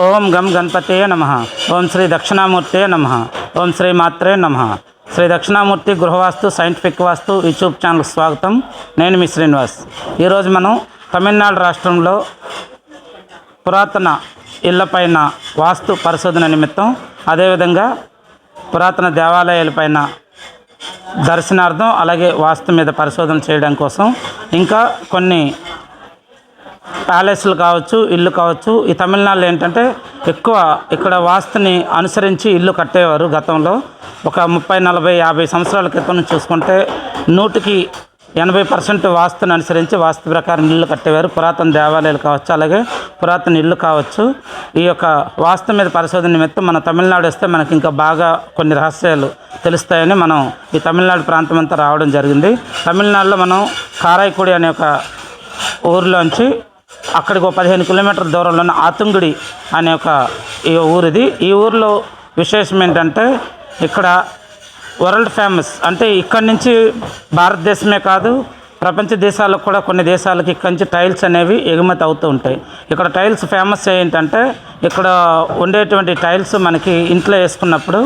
ఓం గం గణపతయే నమః. ఓం శ్రీ దక్షిణామూర్తే నమః. ఓం శ్రీ మాత్రే నమః. శ్రీ దక్షిణామూర్తి గృహవాస్తు సైంటిఫిక్ వాస్తు యూట్యూబ్ ఛానల్కి స్వాగతం. నేను మీ శ్రీనివాస్. ఈరోజు మనం తమిళనాడు రాష్ట్రంలో పురాతన ఇళ్లపైన వాస్తు పరిశోధన నిమిత్తం, అదేవిధంగా పురాతన దేవాలయాలపైన దర్శనార్థం, అలాగే వాస్తు మీద పరిశోధన చేయడం కోసం, ఇంకా కొన్ని ప్యాలెస్లు కావచ్చు, ఇల్లు కావచ్చు. ఈ తమిళనాడులో ఏంటంటే ఎక్కువ ఇక్కడ వాస్తుని అనుసరించి ఇల్లు కట్టేవారు. గతంలో ఒక 30, 40, 50 సంవత్సరాల క్రితం నుంచి చూసుకుంటే 100కి 80% వాస్తుని అనుసరించి వాస్తు ప్రకారం ఇల్లు కట్టేవారు. పురాతన దేవాలయాలు కావచ్చు, అలాగే పురాతన ఇల్లు కావచ్చు. ఈ యొక్క వాస్తు మీద పరిశోధన నిమిత్తం మన తమిళనాడు వస్తే మనకి ఇంకా బాగా కొన్ని రహస్యాలు తెలుస్తాయని మనం ఈ తమిళనాడు ప్రాంతం అంతా రావడం జరిగింది. తమిళనాడులో మనం కారైకుడి అనే ఒక ఊరిలోంచి అక్కడికి ఒక 15 కిలోమీటర్ల దూరంలో ఉన్న ఆతుంగుడి అనే ఒక ఈ ఊరిది. ఈ ఊరిలో విశేషం ఏంటంటే ఇక్కడ వరల్డ్ ఫేమస్, అంటే ఇక్కడి నుంచి భారతదేశమే కాదు ప్రపంచ దేశాలకు కూడా, కొన్ని దేశాలకు ఇక్కడి నుంచి టైల్స్ అనేవి ఎగుమతి అవుతూ ఉంటాయి. ఇక్కడ టైల్స్ ఫేమస్ ఏంటంటే ఇక్కడ ఉండేటువంటి టైల్స్ మనకి ఇంట్లో వేసుకున్నప్పుడు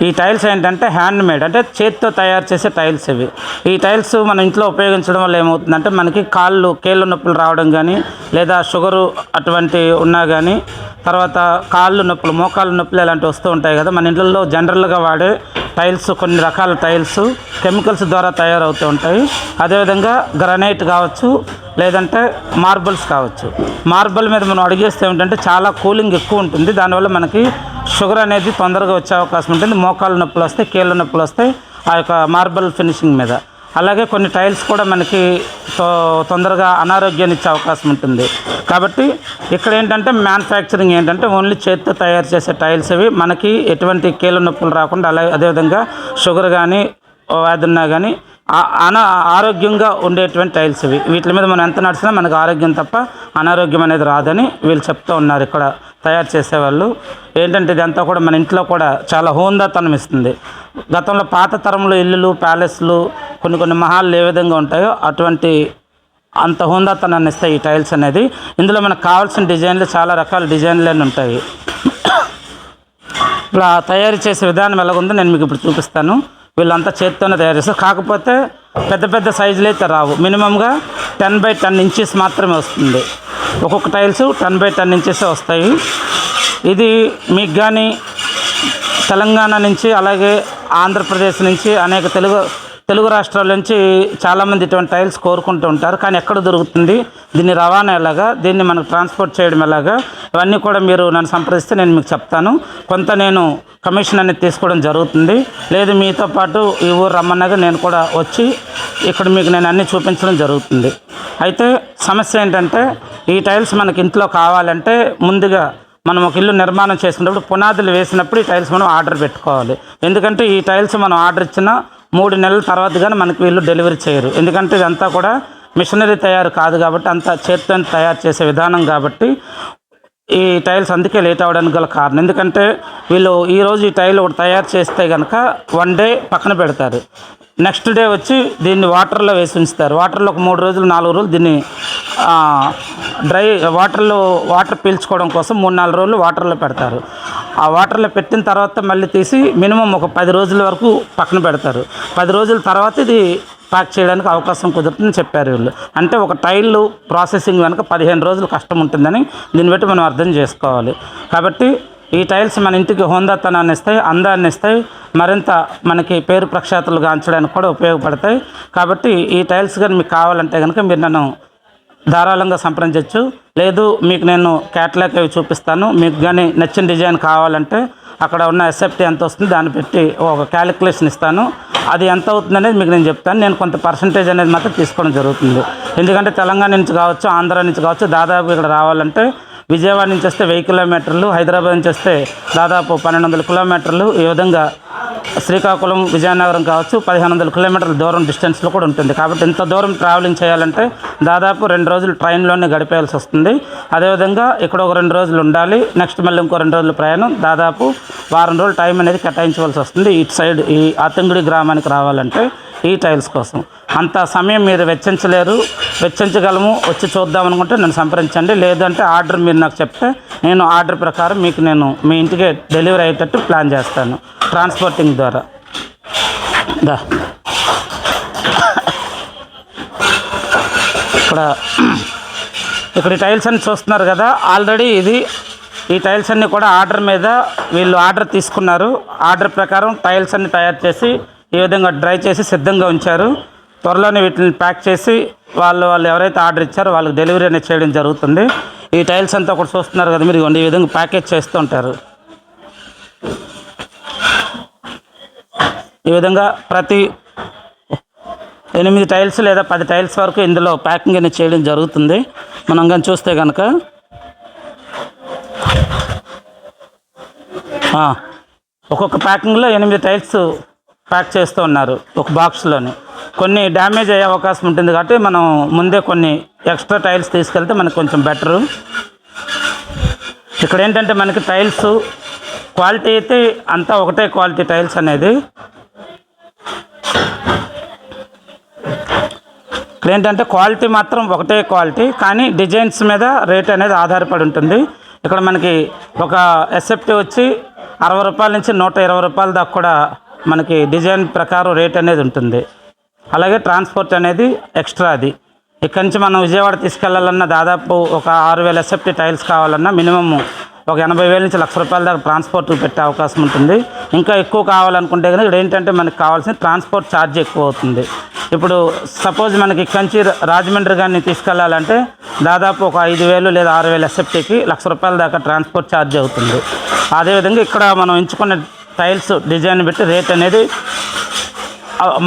ఈ టైల్స్ ఏంటంటే హ్యాండ్ మేడ్, అంటే చేతితో తయారు చేసే టైల్స్ ఇవి. ఈ టైల్స్ మన ఇంట్లో ఉపయోగించడం వల్ల ఏమవుతుందంటే మనకి కేళ్ళ నొప్పులు రావడం కానీ, లేదా షుగరు అటువంటి ఉన్నా కానీ, తర్వాత కాళ్ళు నొప్పులు, మోకాళ్ళ నొప్పులు ఇలాంటివి వస్తూ ఉంటాయి కదా. మన ఇంట్లో జనరల్గా వాడే టైల్స్, కొన్ని రకాల టైల్స్ కెమికల్స్ ద్వారా తయారవుతూ ఉంటాయి. అదేవిధంగా గ్రానైట్ కావచ్చు, లేదంటే మార్బుల్స్ కావచ్చు. మార్బుల్ మీద మనం అడిగేస్తే ఏమిటంటే చాలా కూలింగ్ ఎక్కువ ఉంటుంది. దానివల్ల మనకి షుగర్ అనేది తొందరగా వచ్చే అవకాశం ఉంటుంది. మోకాళ్ళ నొప్పులు వస్తాయి, కీళ్ళ నొప్పులు వస్తాయి ఆ యొక్క మార్బుల్ ఫినిషింగ్ మీద. అలాగే కొన్ని టైల్స్ కూడా మనకి తొందరగా అనారోగ్యాన్ని ఇచ్చే అవకాశం ఉంటుంది. కాబట్టి ఇక్కడ ఏంటంటే మ్యానుఫ్యాక్చరింగ్ ఏంటంటే ఓన్లీ చేతితో తయారు చేసే టైల్స్ ఇవి. మనకి ఎటువంటి కీళ్ళ నొప్పులు రాకుండా, అలాగే అదేవిధంగా షుగర్ కానీ వ్యాధి ఉన్నా కానీ ఆరోగ్యంగా ఉండేటువంటి టైల్స్ ఇవి. వీటి మీద మనం ఎంత నడిచినా మనకు ఆరోగ్యం తప్ప అనారోగ్యం అనేది రాదని వీళ్ళు చెప్తూ ఉన్నారు. ఇక్కడ తయారు చేసేవాళ్ళు ఏంటంటే ఇదంతా కూడా మన ఇంట్లో కూడా చాలా హోందాతనం ఇస్తుంది. గతంలో పాత తరంలో ఇల్లులు, ప్యాలెస్లు, కొన్ని మహాళ్ళు ఏ విధంగా ఉంటాయో అటువంటి అంత హోందాతనాన్ని ఇస్తాయి ఈ టైల్స్ అనేది. ఇందులో మనకు కావాల్సిన డిజైన్లు, చాలా రకాల డిజైన్లు అన్నీ ఉంటాయి. ఇలా తయారు చేసే విధానం ఎలాగుందో నేను మీకు ఇప్పుడు చూపిస్తాను. వీళ్ళంతా చేతితోనే తయారు చేస్తారు. కాకపోతే పెద్ద సైజులు అయితే రావు. మినిమంగా 10x10 ఇంచెస్ మాత్రమే వస్తుంది. ఒక్కొక్క టైల్స్ 10x10 ఇంచెస్ వస్తాయి. ఇది మీకు కానీ తెలంగాణ నుంచి, అలాగే ఆంధ్రప్రదేశ్ నుంచి, అనేక తెలుగు రాష్ట్రాల నుంచి చాలామంది ఇటువంటి టైల్స్ కోరుకుంటూ ఉంటారు. కానీ ఎక్కడ దొరుకుతుంది, దీన్ని రవాణా ఎలాగా, దీన్ని మనకు ట్రాన్స్పోర్ట్ చేయడం ఎలాగా, ఇవన్నీ కూడా మీరు నన్ను సంప్రదిస్తే నేను మీకు చెప్తాను. కొంత నేను కమిషన్ అనేది తీసుకోవడం జరుగుతుంది. లేదు మీతో పాటు ఈ ఊరు రమ్మన్నగా నేను కూడా వచ్చి ఇక్కడ మీకు నేను అన్నీ చూపించడం జరుగుతుంది. అయితే సమస్య ఏంటంటే ఈ టైల్స్ మనకి ఇంట్లో కావాలంటే ముందుగా మనం ఒక ఇల్లు నిర్మాణం చేసుకున్నప్పుడు, పునాదులు వేసినప్పుడు ఈ టైల్స్ మనం ఆర్డర్ పెట్టుకోవాలి. ఎందుకంటే ఈ టైల్స్ మనం ఆర్డర్ ఇచ్చిన 3 నెలల తర్వాత కానీ మనకి వీళ్ళు డెలివరీ చేయరు. ఎందుకంటే ఇదంతా కూడా మిషనరీ తయారు కాదు కాబట్టి, అంతా చేతితో తయారు చేసే విధానం కాబట్టి ఈ టైల్స్ అందుకే లేట్ అవ్వడానికి గల కారణం. ఎందుకంటే వీళ్ళు ఈరోజు ఈ టైల్ ఒకటి తయారు చేస్తే కనుక 1 డే పక్కన పెడతారు. నెక్స్ట్ డే వచ్చి దీన్ని వాటర్లో వేసి ఉంచుతారు. వాటర్లో ఒక 3 రోజులు 4 రోజులు దీన్ని వాటర్ పీల్చుకోవడం కోసం 3-4 రోజులు వాటర్లో పెడతారు. ఆ వాటర్లో పెట్టిన తర్వాత మళ్ళీ తీసి మినిమం ఒక 10 రోజుల వరకు పక్కన పెడతారు. 10 రోజుల తర్వాత ఇది ప్యాక్ చేయడానికి అవకాశం కుదురుతుందని చెప్పారు వీళ్ళు. అంటే ఒక టైల్ ప్రాసెసింగ్ కనుక 15 రోజులు కష్టం ఉంటుందని దీన్ని బట్టి మనం అర్థం చేసుకోవాలి. కాబట్టి ఈ టైల్స్ మన ఇంటికి హోందాతనాన్ని ఇస్తాయి, అందాన్ని ఇస్తాయి, మరింత మనకి పేరు ప్రఖ్యాతులు గాంచడానికి కూడా ఉపయోగపడతాయి. కాబట్టి ఈ టైల్స్ కానీ మీకు కావాలంటే కనుక మీరు నన్ను ధారాళంగా సంప్రదించవచ్చు. లేదు మీకు నేను క్యాటలాగ్ అవి చూపిస్తాను. మీకు కానీ నచ్చిన డిజైన్ కావాలంటే అక్కడ ఉన్న ఎస్ఎఫ్టీ ఎంత వస్తుంది దాన్ని పెట్టి ఒక క్యాలిక్యులేషన్ ఇస్తాను. అది ఎంత అవుతుంది అనేది మీకు నేను చెప్తాను. నేను కొంత పర్సంటేజ్ అనేది మాత్రం తీసుకోవడం జరుగుతుంది. ఎందుకంటే తెలంగాణ నుంచి కావచ్చు, ఆంధ్ర నుంచి కావచ్చు, దాదాపు ఇక్కడ రావాలంటే విజయవాడ నుంచి వస్తే 1000 కిలోమీటర్లు, హైదరాబాద్ నుంచి వస్తే దాదాపు 1200 కిలోమీటర్లు, ఈ విధంగా శ్రీకాకుళం, విజయనగరం కావచ్చు 1500 కిలోమీటర్ల దూరం డిస్టెన్స్లో కూడా ఉంటుంది. కాబట్టి ఇంత దూరం ట్రావెలింగ్ చేయాలంటే దాదాపు 2 రోజులు ట్రైన్లోనే గడిపేయాల్సి వస్తుంది. అదేవిధంగా ఇక్కడ ఒక 2 రోజులు ఉండాలి, నెక్స్ట్ మళ్ళీ ఇంకో 2 రోజులు ప్రయాణం, దాదాపు వారం రోజులు టైం అనేది కేటాయించవలసి వస్తుంది. ఇటు సైడ్ ఈ ఆతంగుడి గ్రామానికి రావాలంటే ఈ టైల్స్ కోసం. అంత సమయం మీరు వెచ్చించలేరు, వెచ్చించగలము, వచ్చి చూద్దాం అనుకుంటే నన్ను సంప్రదించండి. లేదంటే ఆర్డర్ మీరు నాకు చెప్తే నేను ఆర్డర్ ప్రకారం మీకు నేను మీ ఇంటికి డెలివరీ అయ్యేటట్టు ప్లాన్ చేస్తాను ట్రాన్స్పోర్టింగ్ ద్వారా. దా ఇక్కడ ఈ టైల్స్ అన్ని చూస్తున్నారు కదా, ఆల్రెడీ ఈ టైల్స్ అన్నీ కూడా ఆర్డర్ మీద వీళ్ళు ఆర్డర్ తీసుకున్నారు. ఆర్డర్ ప్రకారం టైల్స్ అన్ని తయారు చేసి ఈ విధంగా డ్రై చేసి సిద్ధంగా ఉంచారు. త్వరలోనే వీటిని ప్యాక్ చేసి వాళ్ళు ఎవరైతే ఆర్డర్ ఇచ్చారో వాళ్ళకి డెలివరీ అనేది చేయడం జరుగుతుంది. ఈ టైల్స్ అంతా కూడా చూస్తున్నారు కదా మీరు, ఈ విధంగా ప్యాకేజ్ చేస్తూ ఉంటారు. ఈ విధంగా ప్రతి 8 టైల్స్ లేదా 10 టైల్స్ వరకు ఇందులో ప్యాకింగ్ అనేది చేయడం జరుగుతుంది. మనం కానీ చూస్తే కనుక ఒక్కొక్క ప్యాకింగ్లో 8 టైల్స్ ప్యాక్ చేస్తూ ఉన్నారు ఒక బాక్స్లోని. కొన్ని డ్యామేజ్ అయ్యే అవకాశం ఉంటుంది కాబట్టి మనం ముందే కొన్ని ఎక్స్ట్రా టైల్స్ తీసుకెళ్తే మనకు కొంచెం బెటరు. ఇక్కడ ఏంటంటే మనకి టైల్స్ క్వాలిటీ అయితే అంతా ఒకటే క్వాలిటీ టైల్స్ అనేది. ఇక్కడ ఏంటంటే క్వాలిటీ మాత్రం ఒకటే క్వాలిటీ, కానీ డిజైన్స్ మీద రేట్ అనేది ఆధారపడి ఉంటుంది. ఇక్కడ మనకి ఒక ఎస్ఎఫ్టీ వచ్చి 60 రూపాయల నుంచి 120 రూపాయల దాకా కూడా మనకి డిజైన్ ప్రకారం రేట్ అనేది ఉంటుంది. అలాగే ట్రాన్స్పోర్ట్ అనేది ఎక్స్ట్రా. అది ఇక్కడి నుంచి మనం విజయవాడ తీసుకెళ్లాలన్నా దాదాపు ఒక 6000 ఎస్ఎఫ్టీ టైల్స్ కావాలన్నా మినిమమ్ ఒక 80,000 నుంచి 1,00,000 రూపాయల దాకా ట్రాన్స్పోర్ట్ పెట్టే అవకాశం ఉంటుంది. ఇంకా ఎక్కువ కావాలనుకుంటే కనుక ఇక్కడ ఏంటంటే మనకి కావాల్సిన ట్రాన్స్పోర్ట్ ఛార్జ్ ఎక్కువ అవుతుంది. ఇప్పుడు సపోజ్ మనకి కంచి రాజమండ్రి కానీ తీసుకెళ్లాలంటే దాదాపు ఒక 5,000 లేదా 6,000 ఎస్ఎఫ్టీకి 1,00,000 రూపాయల దాకా ట్రాన్స్పోర్ట్ ఛార్జ్ అవుతుంది. అదేవిధంగా ఇక్కడ మనం ఎంచుకున్న టైల్స్ డిజైన్ బట్టి రేట్ అనేది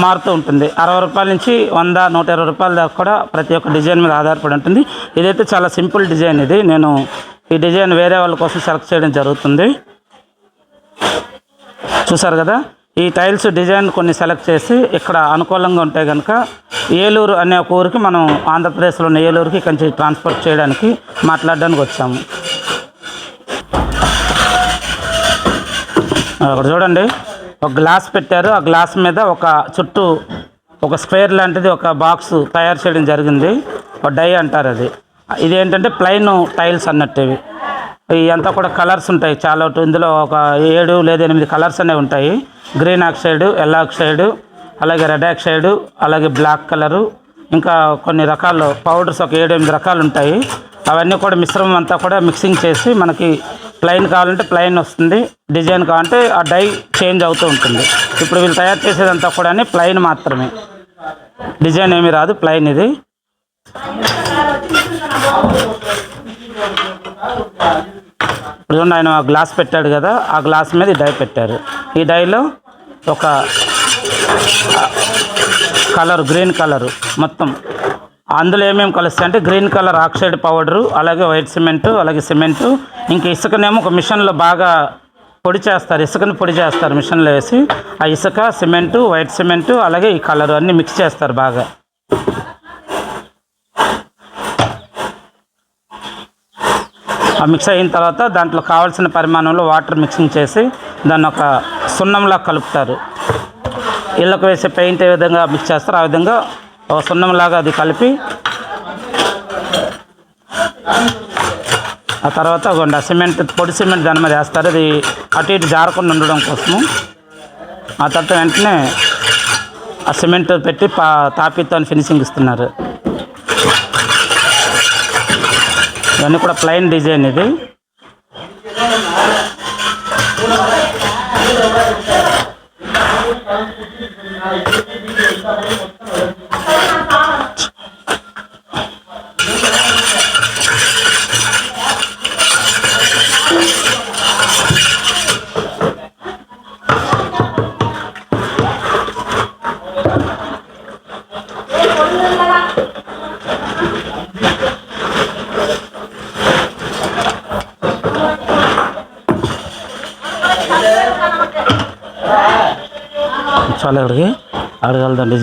మారుతూ ఉంటుంది. 60 రూపాయల నుంచి 100, 120 రూపాయల దాకా కూడా ప్రతి ఒక్క డిజైన్ మీద ఆధారపడి ఉంటుంది. ఇదైతే చాలా సింపుల్ డిజైన్. ఇది నేను ఈ డిజైన్ వేరే వాళ్ళ కోసం సెలెక్ట్ చేయడం జరుగుతుంది. చూసారు కదా, ఈ టైల్స్ డిజైన్ కొన్ని సెలెక్ట్ చేసి ఇక్కడ అనుకూలంగా ఉంటే కనుక ఏలూరు అనే ఒక ఊరికి, మనం ఆంధ్రప్రదేశ్లో ఉన్న ఏలూరుకి కొంచెం ట్రాన్స్పోర్ట్ చేయడానికి మాట్లాడడానికి వచ్చాము. అక్కడ చూడండి ఒక గ్లాస్ పెట్టారు. ఆ గ్లాస్ మీద ఒక చుట్టూ ఒక స్క్వేర్ లాంటిది ఒక బాక్స్ తయారు చేయడం జరిగింది. ఒక డై అంటారు అది. ఇదేంటంటే ప్లెయిన్ టైల్స్ అన్నట్టు. ఇవి అంతా కూడా కలర్స్ ఉంటాయి చాలా. ఇందులో ఒక 7 లేదా 8 కలర్స్ అనేవి ఉంటాయి. గ్రీన్ ఆక్సైడ్, ఎల్లో ఆక్సైడ్, అలాగే రెడ్ ఆక్సైడ్, అలాగే బ్లాక్ కలరు, ఇంకా కొన్ని రకాల పౌడర్స్ ఒక 7-8 రకాలు ఉంటాయి. అవన్నీ కూడా మిశ్రమం అంతా కూడా మిక్సింగ్ చేసి మనకి ప్లెయిన్ కావాలంటే ప్లెయిన్ వస్తుంది, డిజైన్ కావాలంటే ఆ డై చేంజ్ అవుతూ ఉంటుంది. ఇప్పుడు వీళ్ళు తయారు చేసేదంతా కూడా ప్లెయిన్ మాత్రమే, డిజైన్ ఏమీ రాదు, ప్లెయిన్ ఇది. ఇప్పుడు చూడండి, ఆయన గ్లాస్ పెట్టాడు కదా, ఆ గ్లాస్ మీద ఈ డై పెట్టారు. ఈ డైలో ఒక కలర్, గ్రీన్ కలరు మొత్తం. అందులో ఏమేమి కలుస్తాయి అంటే గ్రీన్ కలర్ ఆక్సైడ్ పౌడరు, అలాగే వైట్ సిమెంటు, అలాగే సిమెంటు, ఇంక ఇసుకనేమో ఒక మిషన్లో బాగా పొడి చేస్తారు. ఇసుకని పొడి చేస్తారు మిషన్లో వేసి. ఆ ఇసుక, సిమెంటు, వైట్ సిమెంటు, అలాగే ఈ కలరు అన్నీ మిక్స్ చేస్తారు బాగా. ఆ మిక్స్ అయిన తర్వాత దాంట్లో కావాల్సిన పరిమాణంలో వాటర్ మిక్సింగ్ చేసి దాన్ని ఒక సున్నంలా కలుపుతారు. ఇళ్ళకు వేసే పెయింట్ ఏ విధంగా మిక్స్ చేస్తారో ఆ విధంగా ఒక సున్నంలాగా అది కలిపి ఆ తర్వాత ఒక సిమెంట్, పొడి సిమెంట్ దాని మీద వేస్తారు. అది అటు ఇటు జారకుండా ఉండడం కోసము. ఆ తర్వాత వెంటనే ఆ సిమెంట్ పెట్టి తాపితో ఫినిషింగ్ ఇస్తున్నారు. ఇవన్నీ కూడా ప్లెయిన్ డిజైన్ ఇది. చాలా అడగలదండి.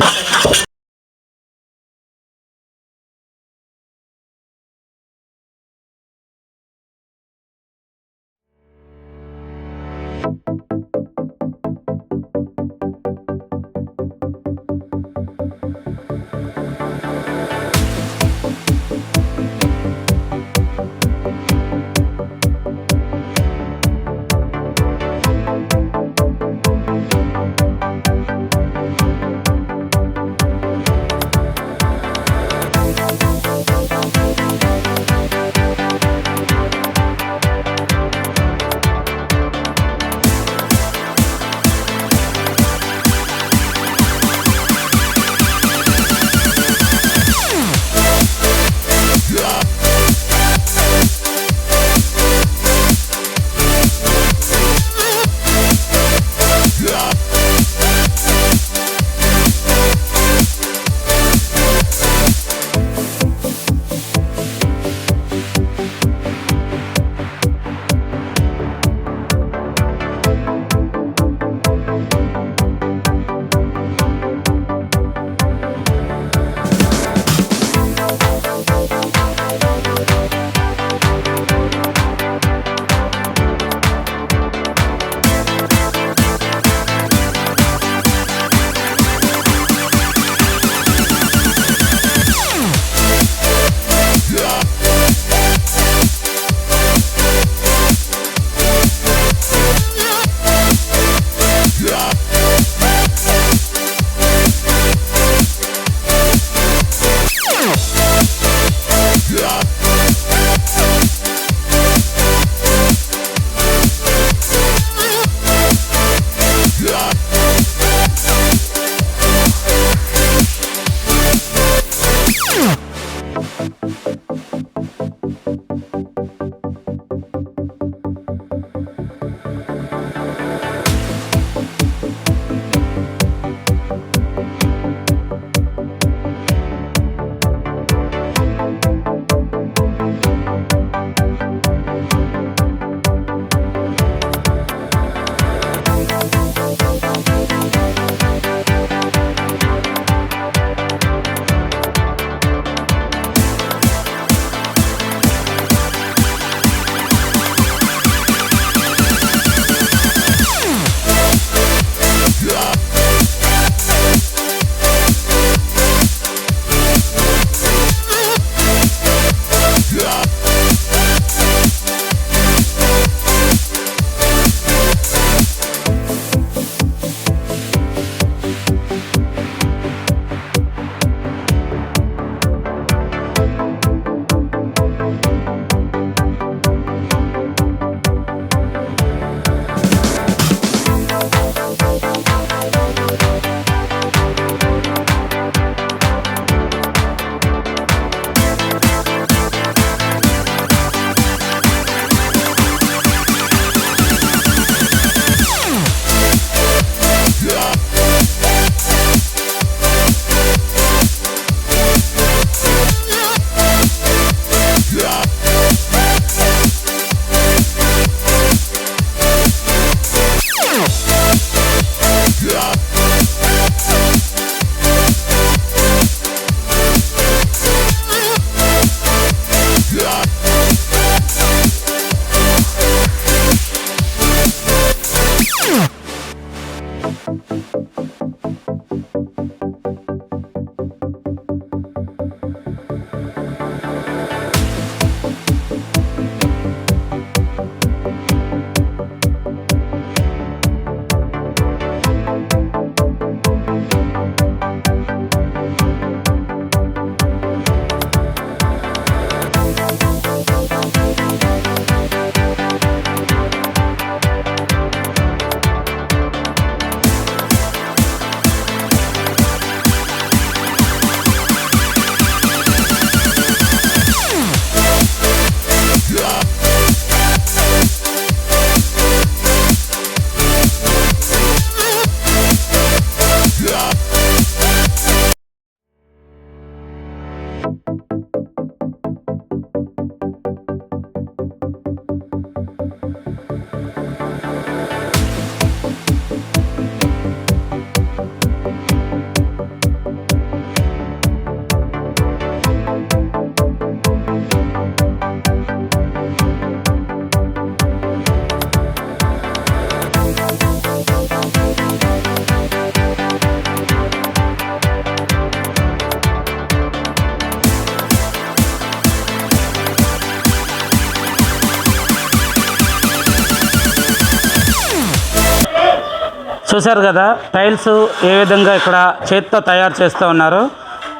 చూశారు కదా టైల్స్ ఏ విధంగా ఇక్కడ చేతితో తయారు చేస్తూ ఉన్నారు.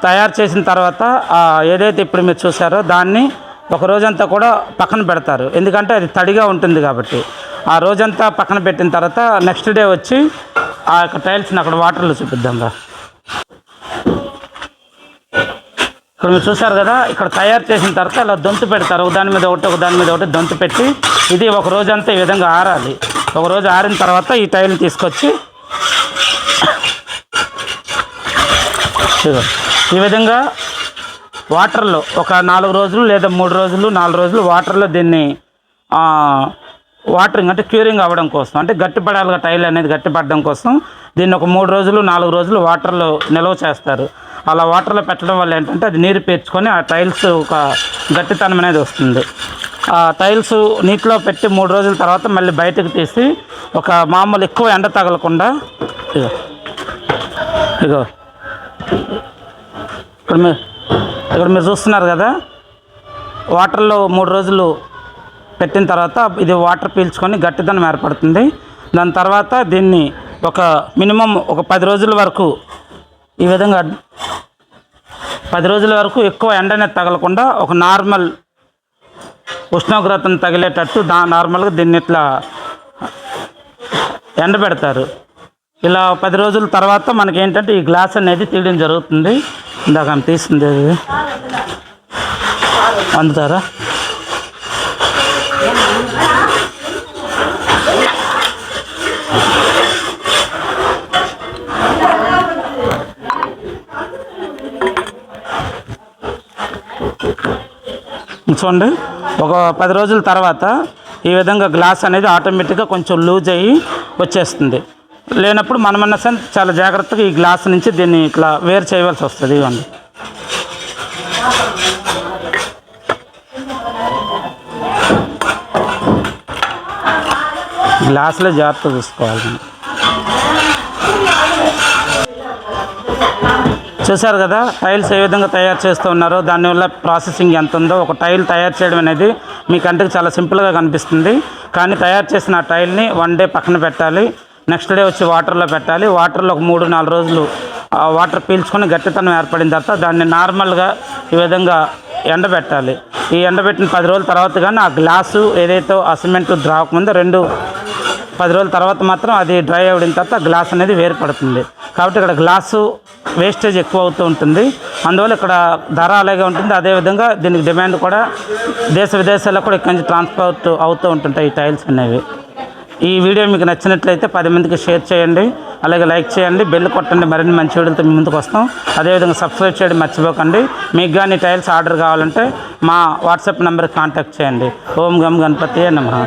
తయారు చేసిన తర్వాత ఏదైతే ఇప్పుడు మీరు చూసారో దాన్ని ఒక రోజంతా కూడా పక్కన పెడతారు. ఎందుకంటే అది తడిగా ఉంటుంది కాబట్టి. ఆ రోజంతా పక్కన పెట్టిన తర్వాత నెక్స్ట్ డే వచ్చి ఆ యొక్క టైల్స్ని అక్కడ వాటర్లో చూపిద్దాం రా. ఇక్కడ మీరు చూసారు కదా, ఇక్కడ తయారు చేసిన తర్వాత అలా దొంతు పెడతారు. ఒకదాని మీద ఒకటి దొంతు పెట్టి ఇది ఒక రోజంతా ఈ విధంగా ఆరాలి. ఒక రోజు ఆరిన తర్వాత ఈ టైల్ని తీసుకొచ్చి ఈ విధంగా వాటర్లో ఒక 4 రోజులు లేదా 3 రోజులు 4 రోజులు వాటర్లో దీన్ని వాటరింగ్ అంటే క్యూరింగ్ అవ్వడం కోసం, అంటే గట్టిపడాలిగా టైల్ అనేది గట్టిపడడం కోసం దీన్ని ఒక 3 రోజులు 4 రోజులు వాటర్లో నిల్వ చేస్తారు. అలా వాటర్లో పెట్టడం వల్ల ఏంటంటే అది నీరు పీల్చుకొని ఆ టైల్స్ ఒక గట్టితనం అనేది వస్తుంది. ఆ టైల్స్ నీటిలో పెట్టి 3 రోజుల తర్వాత మళ్ళీ బయటకు తీసి ఒక మామూలు ఎక్కువ ఎండ తగలకుండా ఇగో ఇక్కడ మీరు చూస్తున్నారు కదా, వాటర్లో 3 రోజులు పెట్టిన తర్వాత ఇది వాటర్ పీల్చుకొని గట్టిదనం ఏర్పడుతుంది. దాని తర్వాత దీన్ని ఒక మినిమం ఒక 10 రోజుల వరకు ఈ విధంగా 10 రోజుల వరకు ఎక్కువ ఎండనే తగలకుండా ఒక నార్మల్ ఉష్ణోగ్రతను తగిలేటట్టు నార్మల్గా దీన్ని ఇట్లా ఎండబెడతారు. ఇలా 10 రోజుల తర్వాత మనకి ఏంటంటే ఈ గ్లాస్ అనేది తీయడం జరుగుతుంది. ఇందాక ఆమె తీసింది అది అందుతారా. చూడండి, ఒక 10 రోజుల తర్వాత ఈ విధంగా గ్లాస్ అనేది ఆటోమేటిక్గా కొంచెం లూజ్ అయ్యి వచ్చేస్తుంది. లేనప్పుడు మనమన్నా సరే చాలా జాగ్రత్తగా ఈ గ్లాస్ నుంచి దీన్ని ఇట్లా వేరు చేయవలసి వస్తుంది. ఇవ్వండి, గ్లాసులో జాగ్రత్తగా చూసుకోవాలి. చూసారు కదా టైల్స్ ఏ విధంగా తయారు చేస్తూ ఉన్నారో, దానివల్ల ప్రాసెసింగ్ ఎంత ఉందో. ఒక టైల్ తయారు చేయడం అనేది మీ కంటికి చాలా సింపుల్గా కనిపిస్తుంది, కానీ తయారు చేసిన ఆ టైల్ని 1 డే పక్కన పెట్టాలి. నెక్స్ట్ డే వచ్చి వాటర్లో పెట్టాలి. వాటర్లో ఒక 3-4 రోజులు వాటర్ పీల్చుకొని గట్టితనం ఏర్పడిన తర్వాత దాన్ని నార్మల్గా ఈ విధంగా ఎండబెట్టాలి. ఈ ఎండబెట్టిన 10 రోజుల తర్వాత కానీ ఆ గ్లాసు ఏదైతే ఆ సిమెంట్ రాకముందో 10 రోజుల తర్వాత మాత్రం అది డ్రై అవ్వడిన తర్వాత గ్లాస్ అనేది వేరుపడుతుంది. కాబట్టి ఇక్కడ గ్లాసు వేస్టేజ్ ఎక్కువ అవుతూ ఉంటుంది. అందువల్ల ఇక్కడ ధర అలాగే ఉంటుంది. అదేవిధంగా దీనికి డిమాండ్ కూడా దేశ విదేశాల్లో కూడా ఇక్కడి నుంచి ట్రాన్స్పోర్ట్ అవుతూ ఉంటుంటాయి ఈ టైల్స్ అనేవి. ఈ వీడియో మీకు నచ్చినట్లయితే 10 మందికి షేర్ చేయండి, అలాగే లైక్ చేయండి, బెల్ కొట్టండి. మరిన్ని మంచి వీడియోలతో మీ ముందుకు వస్తాం. అదేవిధంగా సబ్స్క్రైబ్ చేయడం మర్చిపోకండి. మీకు కానీ టైల్స్ ఆర్డర్ కావాలంటే మా వాట్సాప్ నెంబర్కి కాంటాక్ట్ చేయండి. ఓం గం గణపతి నమః.